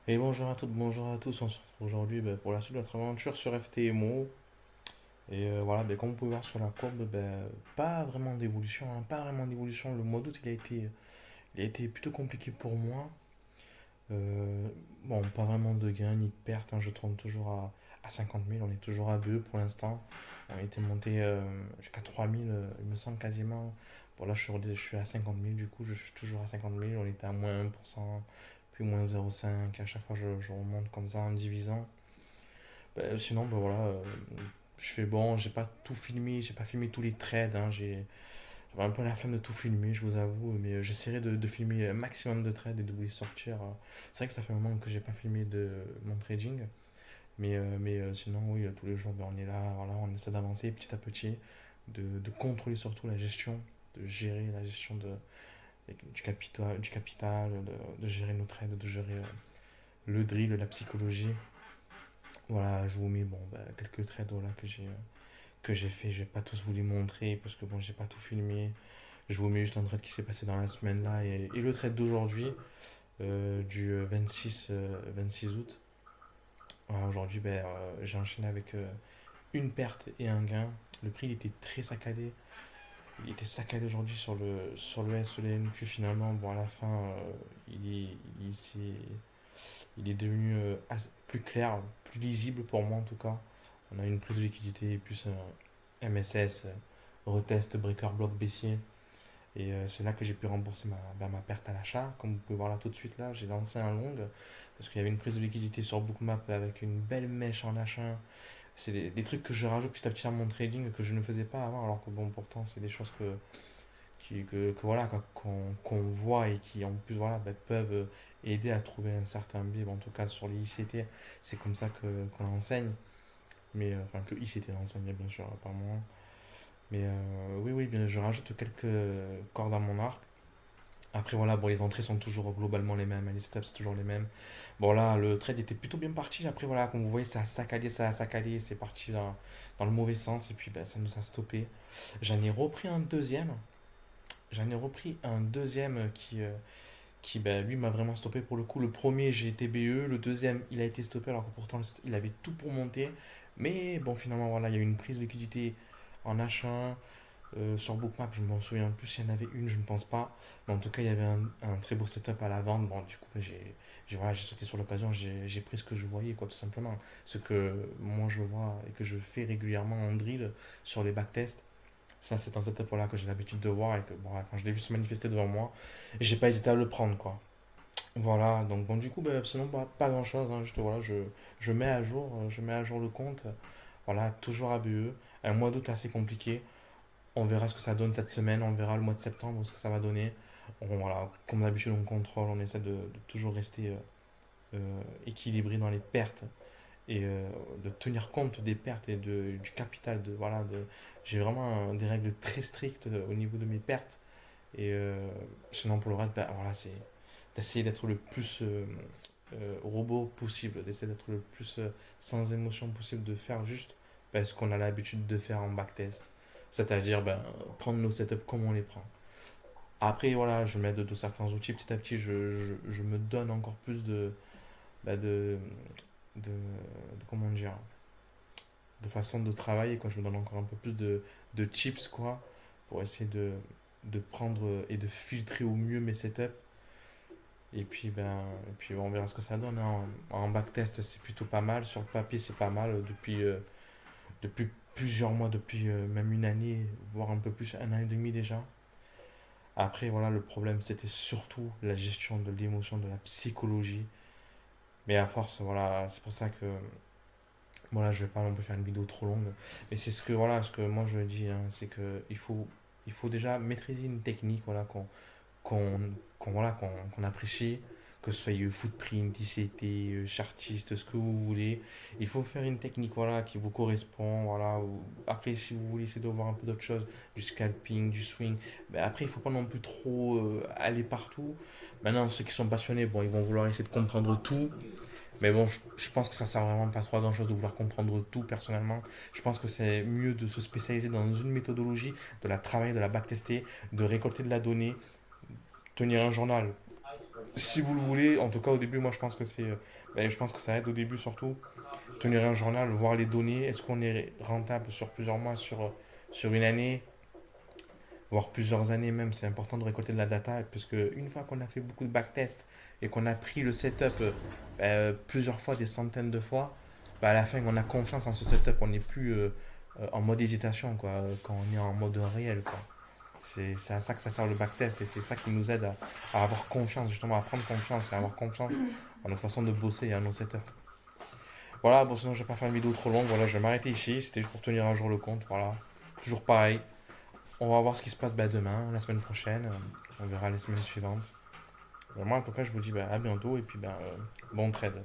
Et bonjour à toutes, bonjour à tous, on se retrouve aujourd'hui pour la suite de notre aventure sur FTMO. Et voilà, comme vous pouvez voir sur la courbe, pas vraiment d'évolution, hein, pas vraiment d'évolution. Le mois d'août il a été plutôt compliqué pour moi. Euh, bon, pas vraiment de gain ni de perte, hein, je tourne toujours à 50 000, on est toujours à 2 pour l'instant. On était monté jusqu'à 3 000, il me semble quasiment. Bon, là je suis à 50 000, du coup je suis toujours à 50 000, on était à moins 1%, puis moins 0,5, à chaque fois je remonte comme ça en divisant. Sinon, voilà, je fais bon, j'ai pas tout filmé, j'ai pas filmé tous les trades, hein, j'avais un peu la flemme de tout filmer, je vous avoue, mais j'essaierai de filmer un maximum de trades et de vous les sortir. C'est vrai que ça fait un moment que j'ai pas filmé de mon trading, mais sinon, oui, tous les jours, on est là, voilà, on essaie d'avancer petit à petit, de contrôler surtout la gestion, de gérer la gestion du capital, de gérer nos trades, de gérer le drill, la psychologie. Voilà, je vous mets quelques trades voilà, que j'ai fait. Je vais pas tous vous les montrer parce que bon, j'ai pas tout filmé. Je vous mets juste un trade qui s'est passé dans la semaine là et le trade d'aujourd'hui, du 26 août. Voilà, aujourd'hui, j'ai enchaîné avec une perte et un gain. Le prix il était très saccadé. Il était saccadé aujourd'hui sur le S, sur les NQ finalement. Bon, à la fin, il est devenu plus clair, plus lisible pour moi en tout cas. On a une prise de liquidité plus MSS, retest, breaker, bloc baissier. Et c'est là que j'ai pu rembourser ma perte à l'achat. Comme vous pouvez voir là tout de suite, là, j'ai lancé un long parce qu'il y avait une prise de liquidité sur Bookmap avec une belle mèche en achat. C'est des trucs que je rajoute petit à petit à mon trading que je ne faisais pas avant, alors que bon, pourtant, c'est des choses voilà, qu'on voit et qui en plus voilà, peuvent aider à trouver un certain bib, en tout cas sur les ICT. C'est comme ça qu'on enseigne, mais enfin que ICT enseigne bien sûr, par moi. Mais oui, oui, bien, je rajoute quelques cordes à mon arc. Après, voilà, bon, les entrées sont toujours globalement les mêmes, hein, les setups, c'est toujours les mêmes. Bon, là, le trade était plutôt bien parti. Après, voilà, comme vous voyez, ça a saccadé, c'est parti dans le mauvais sens, et puis ça nous a stoppé. J'en ai repris un deuxième. J'en ai repris un deuxième qui lui, m'a vraiment stoppé pour le coup. Le premier, j'ai été BE. Le deuxième, il a été stoppé, alors que pourtant, il avait tout pour monter. Mais bon, finalement, voilà, il y a eu une prise de liquidité en achat. Sur Bookmap, je m'en souviens plus s'il y en avait une, je ne pense pas. Mais en tout cas, il y avait un très beau setup à la vente. Bon, du coup, voilà, j'ai sauté sur l'occasion, j'ai pris ce que je voyais, quoi, tout simplement. Ce que moi je vois et que je fais régulièrement en drill sur les backtests. Ça, c'est un setup voilà, que j'ai l'habitude de voir et que bon, quand je l'ai vu se manifester devant moi, j'ai pas hésité à le prendre, quoi. Voilà, donc bon, du coup, sinon, pas grand chose. Hein, juste, voilà, je mets à jour le compte. Voilà, toujours à BE. Un mois d'août assez compliqué. On verra ce que ça donne cette semaine, on verra le mois de septembre ce que ça va donner. Voilà, comme d'habitude, on contrôle, on essaie de toujours rester équilibré dans les pertes et de tenir compte des pertes et du capital. J'ai vraiment des règles très strictes au niveau de mes pertes. Et sinon, pour le reste, voilà, c'est d'essayer d'être le plus robot possible, d'essayer d'être le plus sans émotion possible, de faire juste ce qu'on a l'habitude de faire en backtest. C'est-à-dire prendre nos setups comme on les prend. Après, voilà, je mets de certains outils petit à petit, je me donne encore plus bah, de, comment dire, de façon de travailler, quoi. Je me donne encore un peu plus de tips, quoi, pour essayer de prendre et de filtrer au mieux mes setups. Et puis on verra ce que ça donne, hein. En backtest, c'est plutôt pas mal. Sur le papier, c'est pas mal depuis plusieurs mois, depuis même une année, voire un peu plus, un an et demi déjà. Après, voilà, le problème, c'était surtout la gestion de l'émotion, de la psychologie. Mais à force, voilà, c'est pour ça que, voilà, je vais pas non plus faire une vidéo trop longue. Mais c'est ce que moi je dis, hein, c'est que il faut déjà maîtriser une technique, voilà, qu'on qu'on apprécie, que ce soit footprint, ICT, chartiste, ce que vous voulez. Il faut faire une technique voilà, qui vous correspond. Voilà. Après, si vous voulez essayer de voir un peu d'autres choses, du scalping, du swing, après, il ne faut pas non plus trop aller partout. Maintenant, ceux qui sont passionnés, bon, ils vont vouloir essayer de comprendre tout. Mais bon, je pense que ça sert vraiment pas trop à grand chose de vouloir comprendre tout personnellement. Je pense que c'est mieux de se spécialiser dans une méthodologie, de la travailler, de la backtester, de récolter de la donnée, tenir un journal Si vous le voulez, en tout cas au début, moi je pense que ça aide au début surtout. Tenir un journal, voir les données, est-ce qu'on est rentable sur plusieurs mois, sur une année, voire plusieurs années même, c'est important de récolter de la data, parce que une fois qu'on a fait beaucoup de backtests et qu'on a pris le setup plusieurs fois, des centaines de fois, bah, à la fin on a confiance en ce setup, on n'est plus en mode hésitation quoi, quand on est en mode réel quoi. C'est à ça que ça sert le backtest et c'est ça qui nous aide à avoir confiance, justement à prendre confiance et à avoir confiance en notre façon de bosser et à nos setups. Voilà, bon sinon je vais pas faire une vidéo trop longue, voilà, je vais m'arrêter ici, c'était juste pour tenir à jour le compte, voilà. Toujours pareil, on va voir ce qui se passe bah, demain, la semaine prochaine, on verra les semaines suivantes. Moi en tout cas je vous dis bah, à bientôt et puis bah, bon trade.